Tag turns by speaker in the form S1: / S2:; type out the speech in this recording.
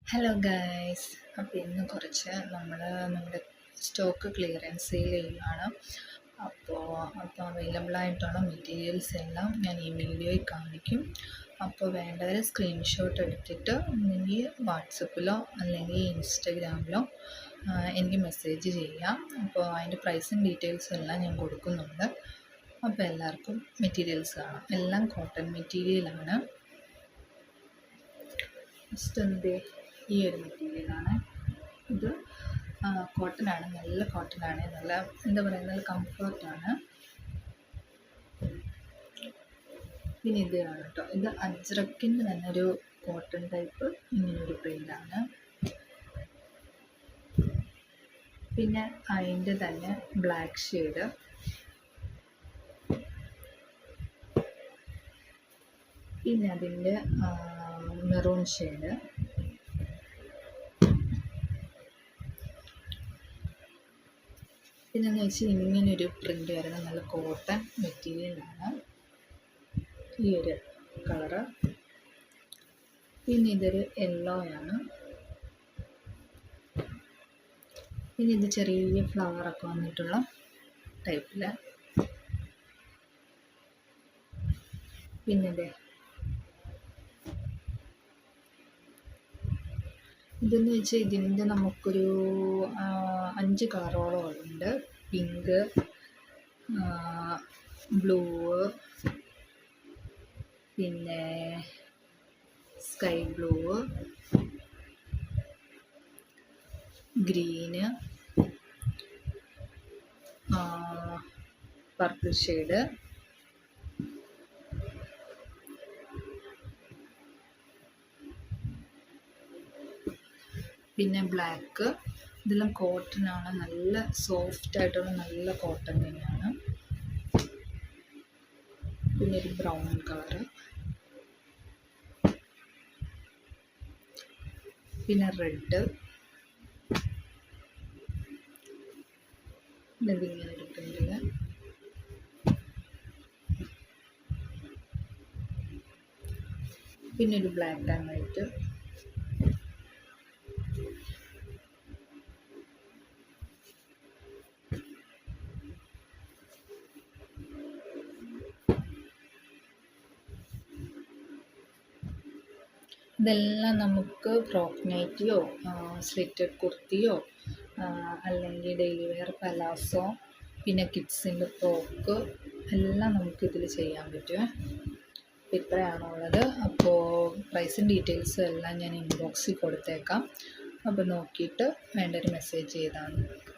S1: Hello guys. അപ്പോൾ ഇന്ന് കുറച്ച് നമ്മുടെ സ്റ്റോക്ക് ക്ലിയറൻസ് സെയിൽ ചെയ്യുകയാണ്. അപ്പോൾ അവൈലബിൾ ആയിട്ടുള്ള മെറ്റീരിയൽസ് എല്ലാം ഞാൻ ഈ വീഡിയോയിൽ കാണിക്കും. അപ്പോൾ വേണ്ടവർ സ്ക്രീൻഷോട്ട് എടുത്തിട്ട് ഒന്നെങ്കിൽ വാട്സപ്പിലോ അല്ലെങ്കിൽ ഇൻസ്റ്റഗ്രാമിലോ എനിക്ക് മെസ്സേജ് ചെയ്യാം. അപ്പോൾ അതിൻ്റെ പ്രൈസും ഡീറ്റെയിൽസും എല്ലാം ഞാൻ കൊടുക്കുന്നുണ്ട്. അപ്പോൾ എല്ലാവർക്കും മെറ്റീരിയൽസ് കാണാം. എല്ലാം കോട്ടൺ മെറ്റീരിയലാണ്. ഫസ്റ്റ് ഈ ഒരു മെറ്റീരിയലാണ്. ഇത് കോട്ടനാണ്, നല്ല കോട്ടനാണ്, നല്ല എന്താ പറയുക, നല്ല കംഫർട്ടാണ്. പിന്നെ ഇതാണ് കേട്ടോ, ഇത് അജ്രക്കിൻ്റെ തന്നെ ഒരു കോട്ടൺ ടൈപ്പ് ഇങ്ങനൊരു പ്രിൻ്റാണ്. പിന്നെ അതിൻ്റെ തന്നെ ബ്ലാക്ക് ഷെയ്ഡ്, പിന്നെ അതിൻ്റെ മെറൂൺ ഷെയ്ഡ്, പിന്നെന്ന് വെച്ചാൽ ഇങ്ങനൊരു പ്രിൻ്റ് വരുന്ന നല്ല കോട്ടൺ മെറ്റീരിയലാണ് ഈ ഒരു കളറ്. പിന്നെ ഇതൊരു യെല്ലോ ആണ്. പിന്നെ ഇത് ചെറിയ ഫ്ലവറൊക്കെ വന്നിട്ടുള്ള ടൈപ്പിൽ. പിന്നെ ഇതെന്ന് വെച്ചാൽ ഇതിൻ്റെ നമുക്കൊരു 5 കളറോളം ഉണ്ട്. പിങ്ക്, ബ്ലൂ, പിന്നെ sky blue, green, purple shade, പിന്നെ ബ്ലാക്ക്. ഇതെല്ലാം കോട്ടനാണ്, നല്ല സോഫ്റ്റ് ആയിട്ടുള്ള നല്ല കോട്ടൺ തന്നെയാണ്. പിന്നെ ഒരു ബ്രൗൺ കളറ്, പിന്നെ റെഡ്, ഇതിങ്ങനെ ഒരു പ്രിൻ്റില്, പിന്നെ ഒരു ബ്ലാക്ക് ആൻഡ് വൈറ്റ്, ഇതെല്ലാം നമുക്ക് ഫ്രോക്ക് നൈറ്റിയോ സ്ലിറ്റഡ് കുർത്തിയോ അല്ലെങ്കിൽ ഡെയിലി വെയർ പലാസോ, പിന്നെ കിഡ്സിൻ്റെ ഫ്രോക്ക് എല്ലാം നമുക്കിതിൽ ചെയ്യാൻ പറ്റും. അപ്പോൾ ഇത്രയാണുള്ളത്. അപ്പോൾ പ്രൈസും ഡീറ്റെയിൽസും എല്ലാം ഞാൻ ഇൻബോക്സിൽ കൊടുത്തേക്കാം. അപ്പോൾ നോക്കിയിട്ട് വേണ്ടൊരു മെസ്സേജ് ചെയ്താൽ മതി.